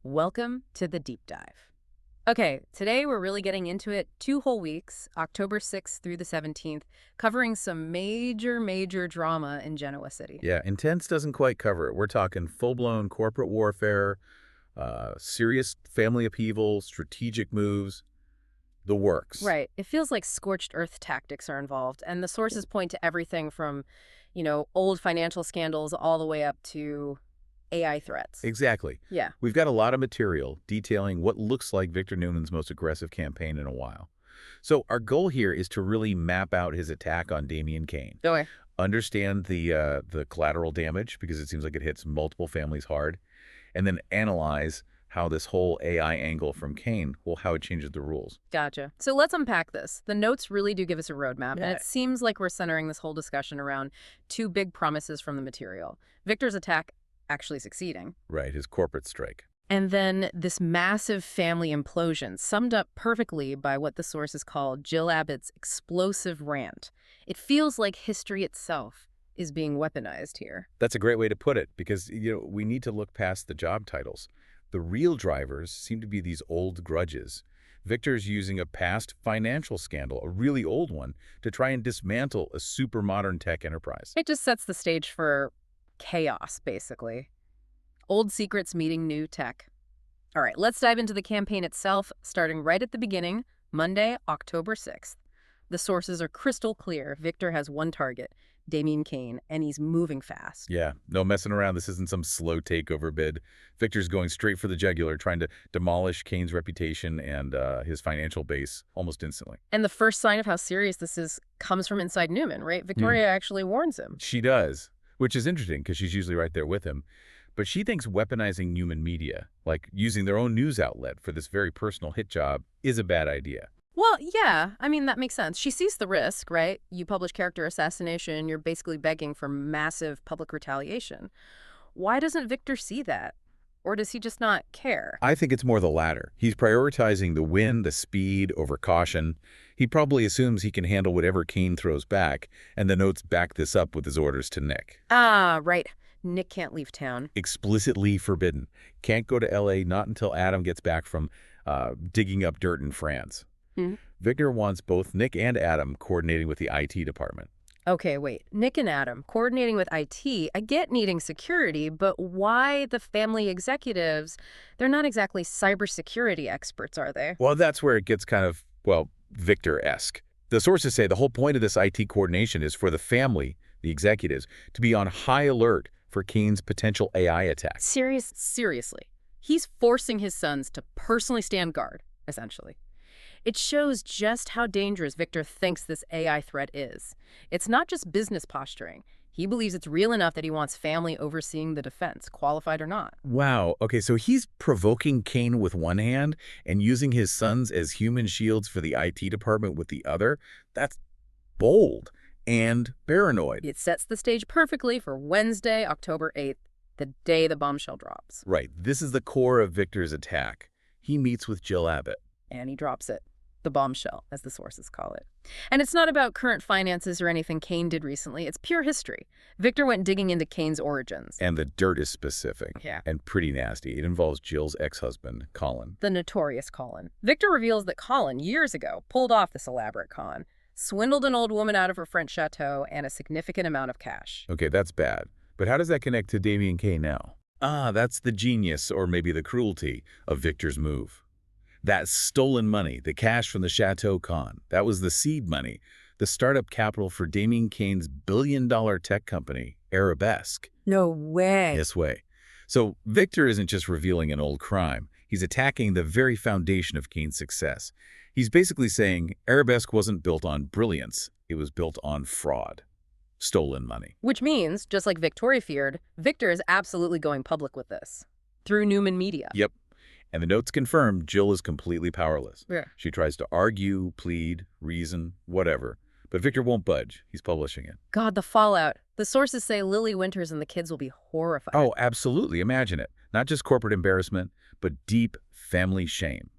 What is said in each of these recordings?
Welcome to the deep dive. Okay, today we're really getting into it. 2 whole weeks, October 6th through the 17th, covering some major drama in Genoa City. Yeah, intense doesn't quite cover it. We're talking full-blown corporate warfare, serious family upheaval, strategic moves, the works. Right. It feels like scorched earth tactics are involved, and the sources point to everything from, old financial scandals all the way up to AI threats. Exactly. Yeah. We've got a lot of material detailing what looks like Victor Noonan's most aggressive campaign in a while. So our goal here is to really map out his attack on Damian Kane, Okay. understand the collateral damage because it seems like it hits multiple families hard, and then analyze how this whole AI angle from Kane, well, how it changes the rules. Gotcha. So let's unpack this. The notes really do give us a roadmap, and Yeah. it seems like we're centering this whole discussion around two big promises from the material. Victor's attack actually succeeding, Right, his corporate strike. and then this massive family implosion, summed up perfectly by what the sources call Jill Abbott's explosive rant. It feels like history itself is being weaponized here. That's a great way to put it because, we need to look past the job titles. The real drivers seem to be these old grudges. Victor's using a past financial scandal, a really old one, to try and dismantle a super modern tech enterprise. It just sets the stage for chaos, basically. Old secrets meeting new tech. All right, let's dive into the campaign itself, starting right at the beginning, Monday, October 6th. The sources are crystal clear. Victor has one target, Damian Kane, and he's moving fast. Yeah, no messing around. This isn't some slow takeover bid. Victor's going straight for the jugular, trying to demolish Kane's reputation and his financial base almost instantly. And the first sign of how serious this is comes from inside Newman, right? Victoria actually warns him. She does, which is interesting because she's usually right there with him. But she thinks weaponizing human media, like using their own news outlet for this very personal hit job, is a bad idea. Well, yeah, I mean, that makes sense. She sees the risk, right? You publish character assassination, you're basically begging for massive public retaliation. Why doesn't Victor see that? Or does he just not care? I think it's more the latter. He's prioritizing the win, the speed, over caution. He probably assumes he can handle whatever Kane throws back, and the notes back this up with his orders to Nick. Ah, right. Nick can't leave town. Explicitly forbidden. Can't go to L.A. not until Adam gets back from digging up dirt in France. Victor wants both Nick and Adam coordinating with the IT department. Okay, wait. Nick and Adam, coordinating with IT, I get needing security, but why the family executives? They're not exactly cybersecurity experts, are they? Well, that's where it gets kind of, well, Victor-esque. The sources say the whole point of this IT coordination is for the family, the executives, to be on high alert for Kane's potential AI attack. Seriously. He's forcing his sons to personally stand guard, essentially. It shows just how dangerous Victor thinks this AI threat is. It's not just business posturing. He believes it's real enough that he wants family overseeing the defense, qualified or not. Wow. Okay, so he's provoking Kane with one hand and using his sons as human shields for the IT department with the other. That's bold and paranoid. It sets the stage perfectly for Wednesday, October 8th, the day the bombshell drops. Right. This is the core of Victor's attack. He meets with Jill Abbott. And he drops it. The bombshell, as the sources call it. And it's not about current finances or anything Kane did recently. It's pure history. Victor went digging into Kane's origins. And the dirt is specific. Yeah. And pretty nasty. It involves Jill's ex-husband, Colin. The notorious Colin. Victor reveals that Colin, years ago, pulled off this elaborate con, swindled an old woman out of her French chateau and a significant amount of cash. Okay, that's bad. But how does that connect to Damian Kane now? Ah, that's the genius, or maybe the cruelty, of Victor's move. That stolen money, the cash from the Chateau Con, that was the seed money, the startup capital for Damian Kane's billion-dollar tech company, Arabesque. No way. This way. So Victor isn't just revealing an old crime. He's attacking the very foundation of Kane's success. He's basically saying Arabesque wasn't built on brilliance. It was built on fraud. Stolen money. Which means, just like Victoria feared, Victor is absolutely going public with this. Through Newman Media. Yep. And the notes confirm Jill is completely powerless. Yeah. She tries to argue, plead, reason, whatever. But Victor won't budge. He's publishing it. God, the fallout. The sources say Lily Winters and the kids will be horrified. Oh, absolutely. Imagine it. Not just corporate embarrassment, but deep family shame.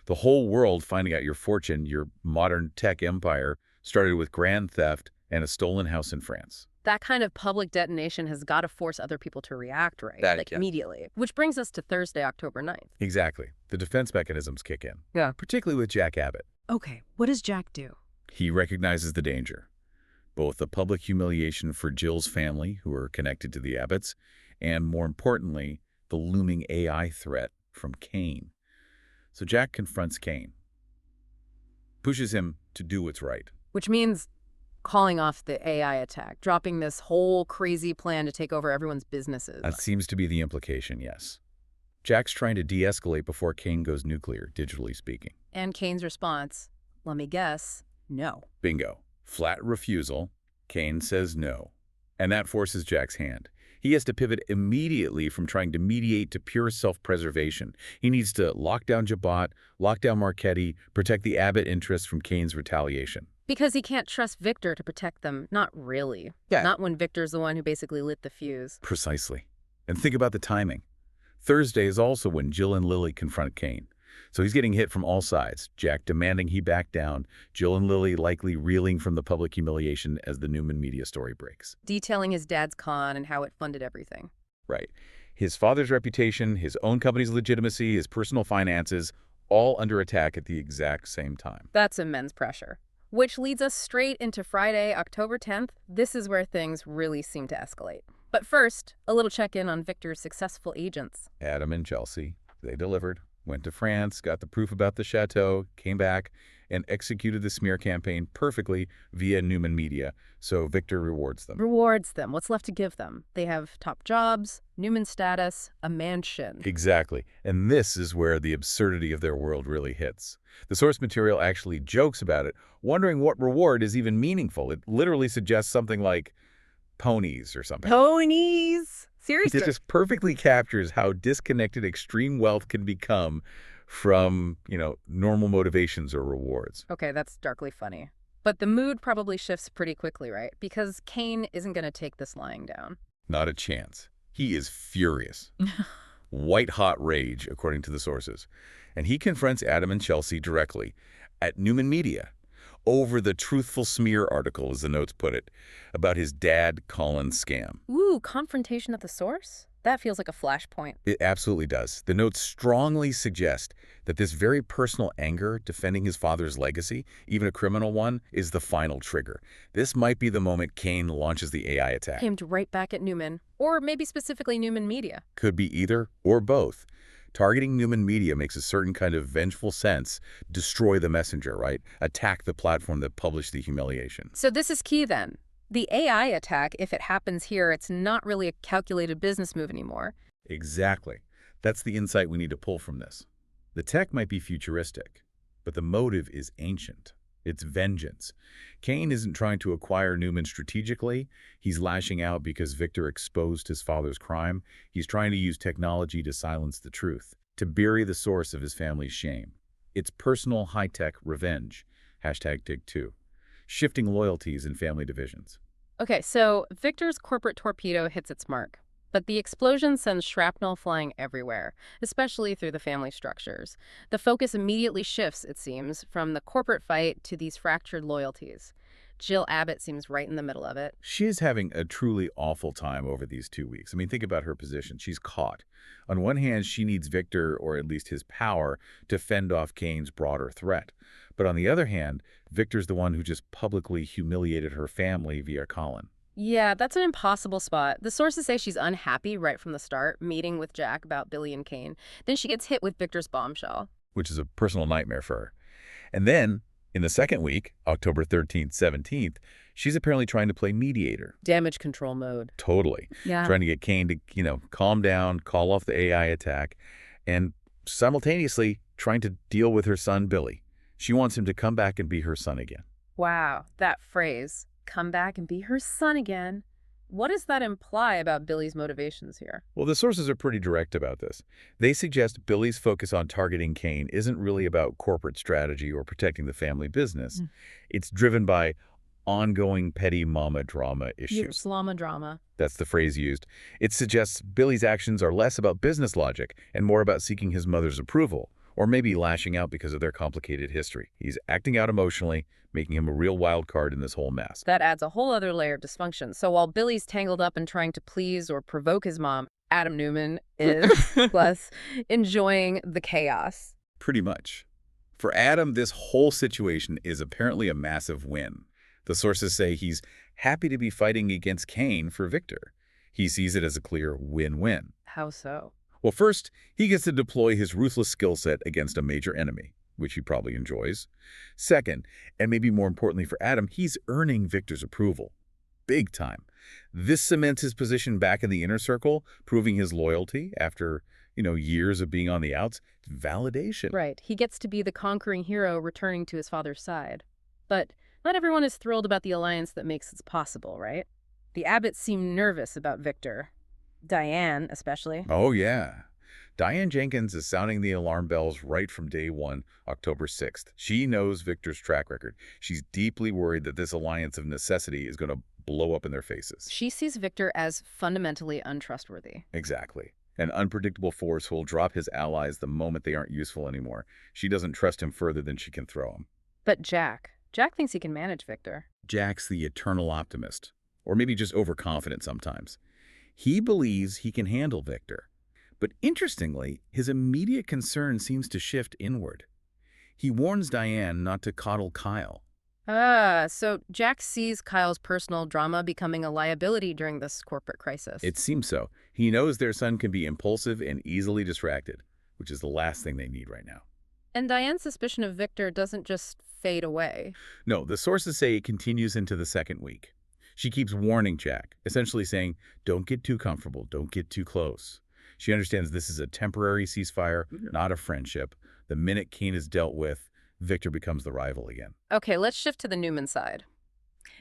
The whole world finding out your fortune, your modern tech empire, started with grand theft and a stolen house in France. That kind of public detonation has got to force other people to react, right? Yeah. Immediately. Which brings us to Thursday, October 9th. Exactly. The defense mechanisms kick in. Yeah. Particularly with Jack Abbott. Okay, what does Jack do? He recognizes the danger. Both the public humiliation for Jill's family, who are connected to the Abbotts, and more importantly, the looming AI threat from Kane. So Jack confronts Kane, pushes him to do what's right. Which means calling off the AI attack, dropping this whole crazy plan to take over everyone's businesses. That seems to be the implication, yes. Jack's trying to de-escalate before Kane goes nuclear, digitally speaking. And Kane's response, let me guess, no. Bingo. Flat refusal. Kane says no. And that forces Jack's hand. He has to pivot immediately from trying to mediate to pure self-preservation. He needs to lock down Jabot, lock down Marchetti, protect the Abbott interests from Kane's retaliation. Because he can't trust Victor to protect them. Not really. Yeah. Not when Victor's the one who basically lit the fuse. Precisely. And think about the timing. Thursday is also when Jill and Lily confront Kane. So he's getting hit from all sides. Jack demanding he back down. Jill and Lily likely reeling from the public humiliation as the Newman media story breaks. Detailing his dad's con and how it funded everything. Right. His father's reputation, his own company's legitimacy, his personal finances, all under attack at the exact same time. That's immense pressure. Which leads us straight into Friday, October 10th. This is where things really seem to escalate. But first, a little check-in on Victor's successful agents. Adam and Chelsea, they delivered. Went to France, got the proof about the chateau, came back, and executed the smear campaign perfectly via Newman Media, so Victor rewards them. Rewards them. What's left to give them? They have top jobs, Newman status, a mansion. Exactly. And this is where the absurdity of their world really hits. The source material actually jokes about it, wondering what reward is even meaningful. It literally suggests something like ponies or something. Ponies! Seriously. It just perfectly captures how disconnected extreme wealth can become from, normal motivations or rewards. Okay, that's darkly funny. But the mood probably shifts pretty quickly, right? Because Kane isn't going to take this lying down. Not a chance. He is furious. White-hot rage, according to the sources. And he confronts Adam and Chelsea directly at Newman Media over the truthful smear article, as the notes put it, about his dad Colin scam. Ooh, confrontation at the source? That feels like a flashpoint. It absolutely does. The notes strongly suggest that this very personal anger defending his father's legacy, even a criminal one, is the final trigger. This might be the moment Kane launches the AI attack. Aimed right back at Newman, or maybe specifically Newman Media. Could be either or both. Targeting Newman Media makes a certain kind of vengeful sense. Destroy the messenger, right? Attack the platform that published the humiliation. So this is key then. The AI attack, if it happens here, it's not really a calculated business move anymore. Exactly. That's the insight we need to pull from this. The tech might be futuristic, but the motive is ancient. It's vengeance. Kane isn't trying to acquire Newman strategically. He's lashing out because Victor exposed his father's crime. He's trying to use technology to silence the truth, to bury the source of his family's shame. It's personal high-tech revenge. #Dig2. Shifting loyalties and family divisions. Okay, so Victor's corporate torpedo hits its mark. But the explosion sends shrapnel flying everywhere, especially through the family structures. The focus immediately shifts, it seems, from the corporate fight to these fractured loyalties. Jill Abbott seems right in the middle of it. She is having a truly awful time over these 2 weeks. I mean, think about her position. She's caught. On one hand, she needs Victor, or at least his power, to fend off Kane's broader threat. But on the other hand, Victor's the one who just publicly humiliated her family via Colin. Yeah, that's an impossible spot. The sources say she's unhappy right from the start, meeting with Jack about Billy and Kane. Then she gets hit with Victor's bombshell. Which is a personal nightmare for her. And then, in the second week, October 13th, 17th, she's apparently trying to play mediator. Damage control mode. Totally. Yeah. Trying to get Kane to, calm down, call off the AI attack, and simultaneously trying to deal with her son, Billy. She wants him to come back and be her son again. Wow, that phrase, come back and be her son again. What does that imply about Billy's motivations here? Well, the sources are pretty direct about this. They suggest Billy's focus on targeting Kane isn't really about corporate strategy or protecting the family business. It's driven by ongoing petty mama drama issues. Slama drama. That's the phrase used. It suggests Billy's actions are less about business logic and more about seeking his mother's approval, Or maybe lashing out because of their complicated history. He's acting out emotionally, making him a real wild card in this whole mess. That adds a whole other layer of dysfunction. So while Billy's tangled up in trying to please or provoke his mom, Adam Newman is, plus, enjoying the chaos. Pretty much. For Adam, this whole situation is apparently a massive win. The sources say he's happy to be fighting against Kane for Victor. He sees it as a clear win-win. How so? Well, first, he gets to deploy his ruthless skill set against a major enemy, which he probably enjoys. Second, and maybe more importantly for Adam, he's earning Victor's approval. Big time. This cements his position back in the inner circle, proving his loyalty after, years of being on the outs. Validation. Right. He gets to be the conquering hero returning to his father's side. But not everyone is thrilled about the alliance that makes it possible, right? The Abbotts seem nervous about Victor. Diane, especially. Oh, yeah. Diane Jenkins is sounding the alarm bells right from day one, October 6th. She knows Victor's track record. She's deeply worried that this alliance of necessity is going to blow up in their faces. She sees Victor as fundamentally untrustworthy. Exactly. An unpredictable force who will drop his allies the moment they aren't useful anymore. She doesn't trust him further than she can throw him. But Jack thinks he can manage Victor. Jack's the eternal optimist, or maybe just overconfident sometimes. He believes he can handle Victor. But interestingly, his immediate concern seems to shift inward. He warns Diane not to coddle Kyle. So Jack sees Kyle's personal drama becoming a liability during this corporate crisis. It seems so. He knows their son can be impulsive and easily distracted, which is the last thing they need right now. And Diane's suspicion of Victor doesn't just fade away. No, the sources say it continues into the second week. She keeps warning Jack, essentially saying, don't get too comfortable, don't get too close. She understands this is a temporary ceasefire, not a friendship. The minute Kane is dealt with, Victor becomes the rival again. Okay, let's shift to the Newman side.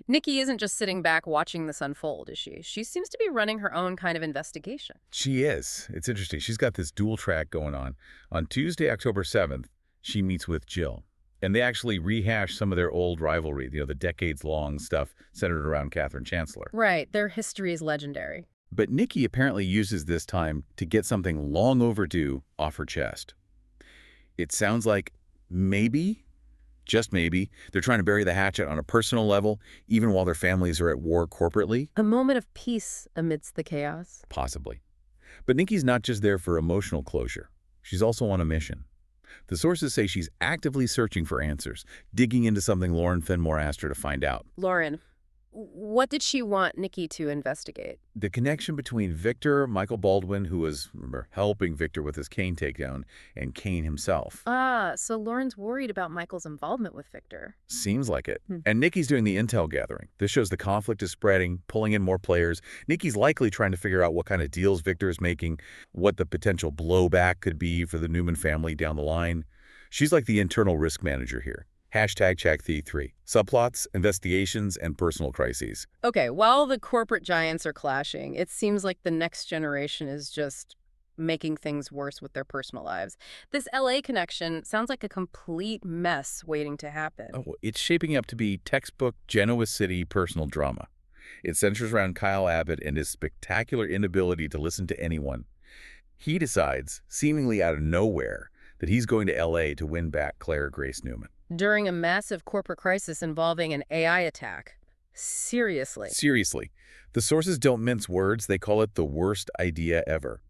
Nikki isn't just sitting back watching this unfold, is she? She seems to be running her own kind of investigation. She is. It's interesting. She's got this dual track going on. On Tuesday, October 7th, she meets with Jill. And they actually rehash some of their old rivalry, the decades-long stuff centered around Catherine Chancellor. Right. Their history is legendary. But Nikki apparently uses this time to get something long overdue off her chest. It sounds like maybe, just maybe, they're trying to bury the hatchet on a personal level, even while their families are at war corporately. A moment of peace amidst the chaos. Possibly. But Nikki's not just there for emotional closure. She's also on a mission. The sources say she's actively searching for answers, digging into something Lauren Fenmore asked her to find out. Lauren, what did she want Nikki to investigate? The connection between Victor, Michael Baldwin, who was, remember, helping Victor with his Kane takedown, and Kane himself. So Lauren's worried about Michael's involvement with Victor. Seems like it. And Nikki's doing the intel gathering. This shows the conflict is spreading, pulling in more players. Nikki's likely trying to figure out what kind of deals Victor is making, what the potential blowback could be for the Newman family down the line. She's like the internal risk manager here. #ChackThee3. Subplots, investigations, and personal crises. Okay, while the corporate giants are clashing, it seems like the next generation is just making things worse with their personal lives. This LA connection sounds like a complete mess waiting to happen. Oh, it's shaping up to be textbook Genoa City personal drama. It centers around Kyle Abbott and his spectacular inability to listen to anyone. He decides, seemingly out of nowhere, that he's going to LA to win back Claire Grace Newman. During a massive corporate crisis involving an AI attack. Seriously. Seriously. The sources don't mince words. They call it the worst idea ever.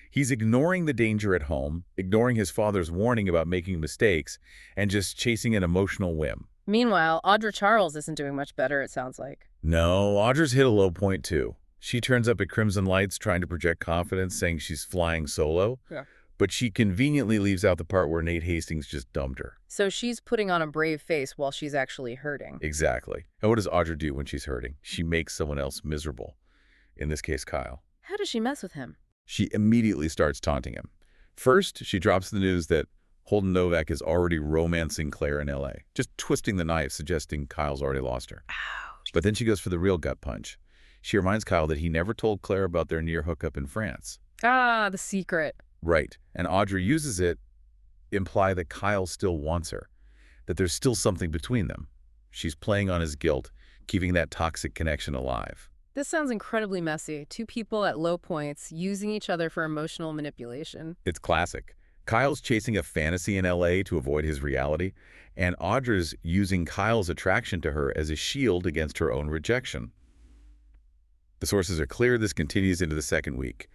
He's ignoring the danger at home, ignoring his father's warning about making mistakes, and just chasing an emotional whim. Meanwhile, Audra Charles isn't doing much better, it sounds like. No, Audra's hit a low point too. She turns up at Crimson Lights trying to project confidence, saying she's flying solo. Yeah. But she conveniently leaves out the part where Nate Hastings just dumped her. So she's putting on a brave face while she's actually hurting. Exactly. And what does Audra do when she's hurting? She makes someone else miserable. In this case, Kyle. How does she mess with him? She immediately starts taunting him. First, she drops the news that Holden Novak is already romancing Claire in L.A., just twisting the knife, suggesting Kyle's already lost her. Ouch. But then she goes for the real gut punch. She reminds Kyle that he never told Claire about their near hookup in France. Ah, the secret. Right. And Audra uses it imply that Kyle still wants her, that there's still something between them. She's playing on his guilt, keeping that toxic connection alive. This sounds incredibly messy. Two people at low points using each other for emotional manipulation. It's classic. Kyle's chasing a fantasy in LA to avoid his reality, and Audra's using Kyle's attraction to her as a shield against her own rejection. The sources are clear this continues into the second week.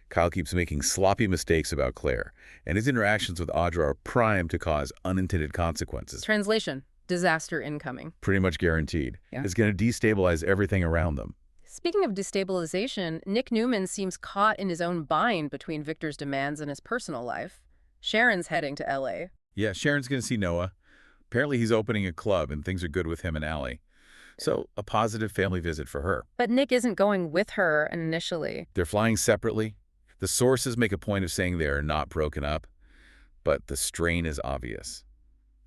Kyle keeps making sloppy mistakes about Claire, and his interactions with Audra are primed to cause unintended consequences. Translation: disaster incoming. Pretty much guaranteed. Yeah. It's going to destabilize everything around them. Speaking of destabilization, Nick Newman seems caught in his own bind between Victor's demands and his personal life. Sharon's heading to LA. Yeah, Sharon's going to see Noah. Apparently he's opening a club, and things are good with him and Allie. So, a positive family visit for her. But Nick isn't going with her initially. They're flying separately. The sources make a point of saying they are not broken up, but the strain is obvious.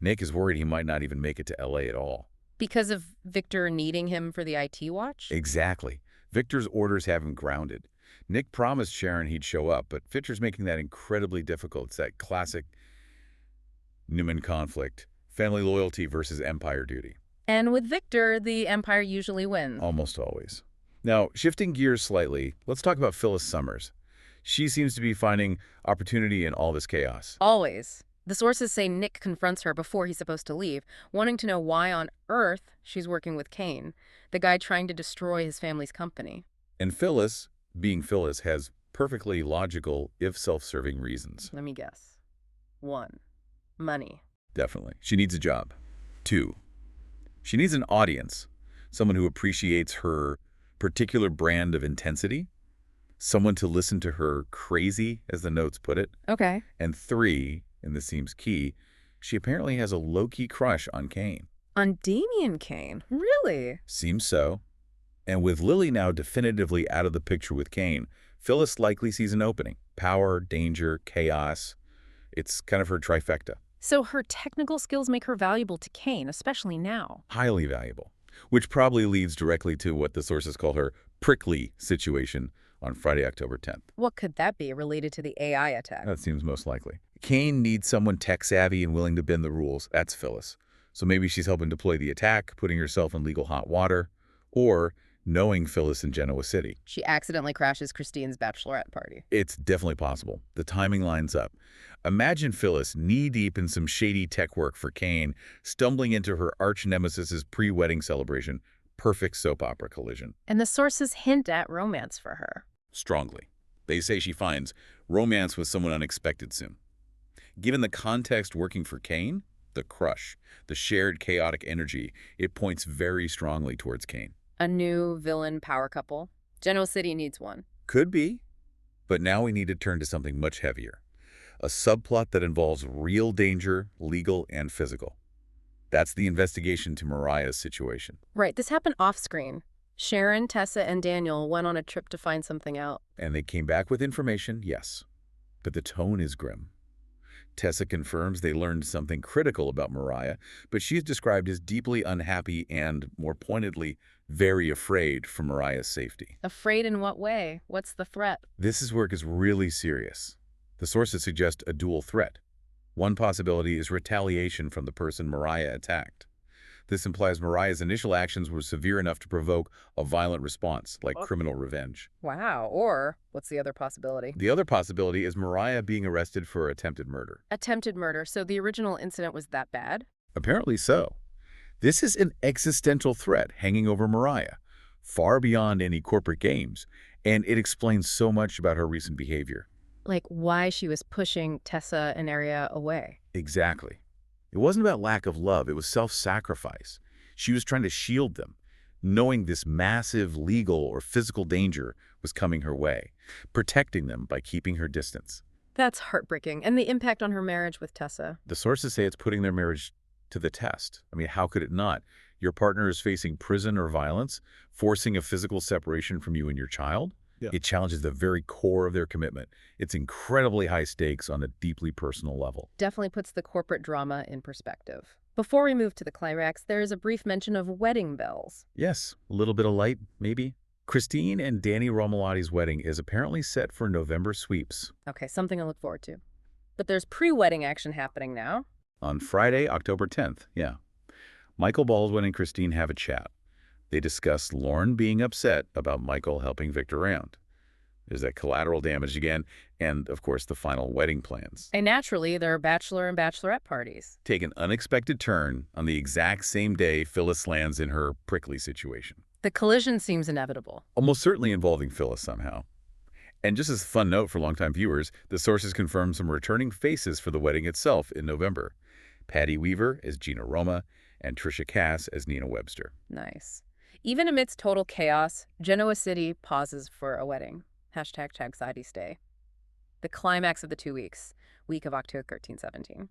Nick is worried he might not even make it to LA at all. Because of Victor needing him for the IT watch? Exactly. Victor's orders have him grounded. Nick promised Sharon he'd show up, but Victor's making that incredibly difficult. It's that classic Newman conflict, family loyalty versus empire duty. And with Victor, the Empire usually wins. Almost always. Now, shifting gears slightly, let's talk about Phyllis Summers. She seems to be finding opportunity in all this chaos. Always. The sources say Nick confronts her before he's supposed to leave, wanting to know why on earth she's working with Kane, the guy trying to destroy his family's company. And Phyllis, being Phyllis, has perfectly logical, if self-serving reasons. Let me guess. 1. Money. Definitely. She needs a job. 2. She needs an audience, someone who appreciates her particular brand of intensity, someone to listen to her crazy, as the notes put it. Okay. And 3, and this seems key, she apparently has a low-key crush on Kane. On Damian Kane? Really? Seems so. And with Lily now definitively out of the picture with Kane, Phyllis likely sees an opening. Power, danger, chaos. It's kind of her trifecta. So her technical skills make her valuable to Kane, especially now. Highly valuable. Which probably leads directly to what the sources call her prickly situation on Friday, October 10th. What could that be related to the AI attack? That seems most likely. Kane needs someone tech-savvy and willing to bend the rules. That's Phyllis. So maybe she's helping deploy the attack, putting herself in legal hot water, or knowing Phyllis in Genoa City. She accidentally crashes Christine's bachelorette party. It's definitely possible. The timing lines up. Imagine Phyllis knee-deep in some shady tech work for Kane, stumbling into her arch-nemesis's pre-wedding celebration. Perfect soap opera collision. And the sources hint at romance for her. Strongly. They say she finds romance with someone unexpected soon. Given the context working for Kane, the crush, the shared chaotic energy, it points very strongly towards Kane. A new villain power couple. Genoa City needs one. Could be. But now we need to turn to something much heavier. A subplot that involves real danger, legal and physical. That's the investigation to Mariah's situation. Right, this happened off-screen. Sharon, Tessa, and Daniel went on a trip to find something out. And they came back with information, yes. But the tone is grim. Tessa confirms they learned something critical about Mariah, but she is described as deeply unhappy and, more pointedly, very afraid for Mariah's safety. Afraid in what way? What's the threat? This is where it gets really serious. The sources suggest a dual threat. One possibility is retaliation from the person Mariah attacked. This implies Mariah's initial actions were severe enough to provoke a violent response, like criminal revenge. Wow, or what's the other possibility? The other possibility is Mariah being arrested for attempted murder. Attempted murder, so the original incident was that bad? Apparently so. This is an existential threat hanging over Mariah, far beyond any corporate games, and it explains so much about her recent behavior. Like why she was pushing Tessa and Aria away. Exactly. It wasn't about lack of love, it was self-sacrifice. She was trying to shield them, knowing this massive legal or physical danger was coming her way, protecting them by keeping her distance. That's heartbreaking. And the impact on her marriage with Tessa. The sources say it's putting their marriage to the test. I mean, how could it not? Your partner is facing prison or violence, forcing a physical separation from you and your child. Yeah. It challenges the very core of their commitment. It's incredibly high stakes on a deeply personal level. Definitely puts the corporate drama in perspective. Before we move to the climax, there is a brief mention of wedding bells. Yes, a little bit of light, maybe. Christine and Danny Romolotti's wedding is apparently set for November sweeps. Okay, something to look forward to. But there's pre-wedding action happening now. On Friday, October 10th, yeah. Michael Baldwin and Christine have a chat. They discuss Lauren being upset about Michael helping Victor around. There's that collateral damage again, and, of course, the final wedding plans. And naturally, there are bachelor and bachelorette parties. Take an unexpected turn on the exact same day Phyllis lands in her prickly situation. The collision seems inevitable. Almost certainly involving Phyllis somehow. And just as a fun note for longtime viewers, the sources confirmed some returning faces for the wedding itself in November. Patty Weaver as Gina Roma and Trisha Cass as Nina Webster. Nice. Even amidst total chaos, Genoa City pauses for a wedding. #Tagside stay. The climax of the 2 weeks, week of October 13-17.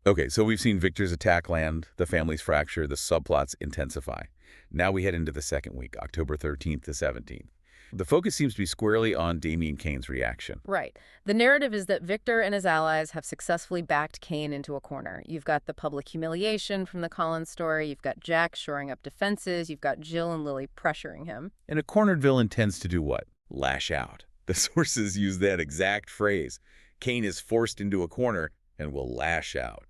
Okay, so we've seen Victor's attack land, the family's fracture, the subplots intensify. Now we head into the second week, October 13th to 17th. The focus seems to be squarely on Damien Kane's reaction. Right. The narrative is that Victor and his allies have successfully backed Kane into a corner. You've got the public humiliation from the Collins story. You've got Jack shoring up defenses. You've got Jill and Lily pressuring him. And a cornered villain tends to do what? Lash out. The sources use that exact phrase. Kane is forced into a corner and will lash out.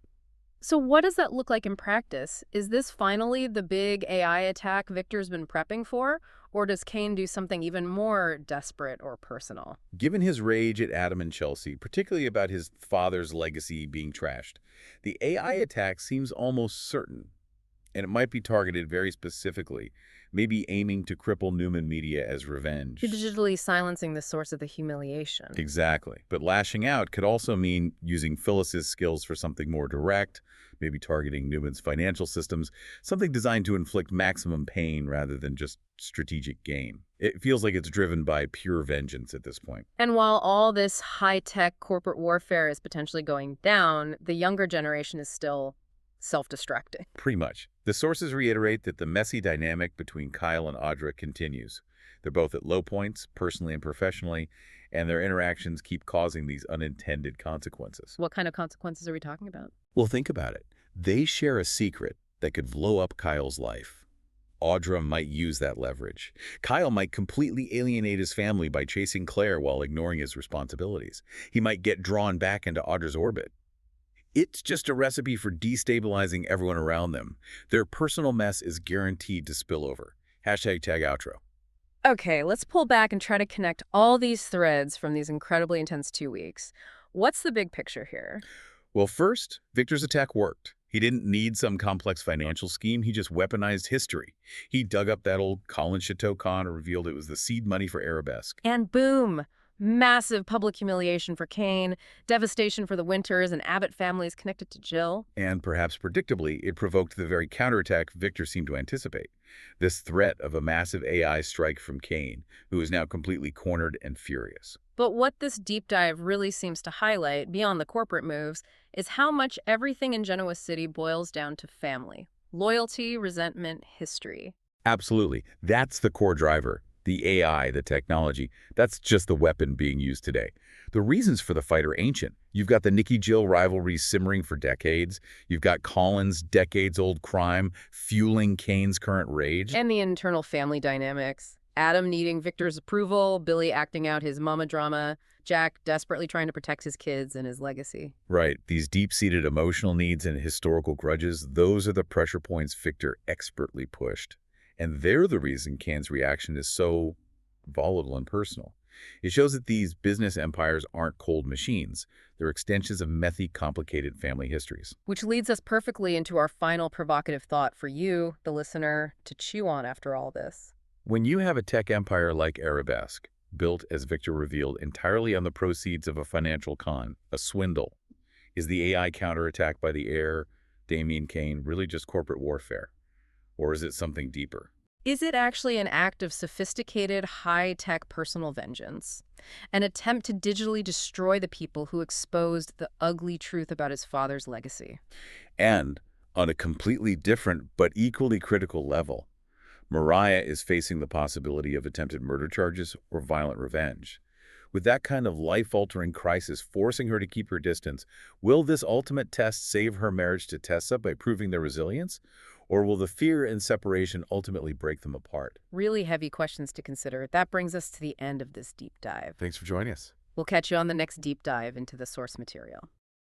So what does that look like in practice? Is this finally the big AI attack Victor's been prepping for? Or does Kane do something even more desperate or personal? Given his rage at Adam and Chelsea, particularly about his father's legacy being trashed, the AI attack seems almost certain. And it might be targeted very specifically, maybe aiming to cripple Newman Media as revenge. Digitally silencing the source of the humiliation. Exactly. But lashing out could also mean using Phyllis's skills for something more direct, maybe targeting Newman's financial systems, something designed to inflict maximum pain rather than just strategic gain. It feels like it's driven by pure vengeance at this point. And while all this high-tech corporate warfare is potentially going down, the younger generation is still self-destructing. Pretty much. The sources reiterate that the messy dynamic between Kyle and Audra continues. They're both at low points, personally and professionally, and their interactions keep causing these unintended consequences. What kind of consequences are we talking about? Well, think about it. They share a secret that could blow up Kyle's life. Audra might use that leverage. Kyle might completely alienate his family by chasing Claire while ignoring his responsibilities. He might get drawn back into Audra's orbit. It's just a recipe for destabilizing everyone around them. Their personal mess is guaranteed to spill over. #tag outro. Okay, let's pull back and try to connect all these threads from these incredibly intense 2 weeks. What's the big picture here? Well, first, Victor's attack worked. He didn't need some complex financial scheme. He just weaponized history. He dug up that old Colin Chateau con and revealed it was the seed money for Arabesque. And boom! Massive public humiliation for Kane, devastation for the Winters and Abbott families connected to Jill. And perhaps predictably, it provoked the very counterattack Victor seemed to anticipate. This threat of a massive AI strike from Kane, who is now completely cornered and furious. But what this deep dive really seems to highlight, beyond the corporate moves, is how much everything in Genoa City boils down to family. Loyalty, resentment, history. Absolutely. That's the core driver. The AI, the technology, that's just the weapon being used today. The reasons for the fight are ancient. You've got the Nikki-Jill rivalry simmering for decades. You've got Colin's decades-old crime fueling Kane's current rage. And the internal family dynamics. Adam needing Victor's approval, Billy acting out his mama drama, Jack desperately trying to protect his kids and his legacy. Right. These deep-seated emotional needs and historical grudges, those are the pressure points Victor expertly pushed. And they're the reason Kane's reaction is so volatile and personal. It shows that these business empires aren't cold machines. They're extensions of messy, complicated family histories. Which leads us perfectly into our final provocative thought for you, the listener, to chew on after all this. When you have a tech empire like Arabesque, built, as Victor revealed, entirely on the proceeds of a financial con, a swindle, is the AI counterattack by the heir, Damien Kane, really just corporate warfare? Or is it something deeper? Is it actually an act of sophisticated, high-tech personal vengeance? An attempt to digitally destroy the people who exposed the ugly truth about his father's legacy? And on a completely different but equally critical level, Mariah is facing the possibility of attempted murder charges or violent revenge. With that kind of life-altering crisis forcing her to keep her distance, will this ultimate test save her marriage to Tessa by proving their resilience? Or will the fear and separation ultimately break them apart? Really heavy questions to consider. That brings us to the end of this deep dive. Thanks for joining us. We'll catch you on the next deep dive into the source material.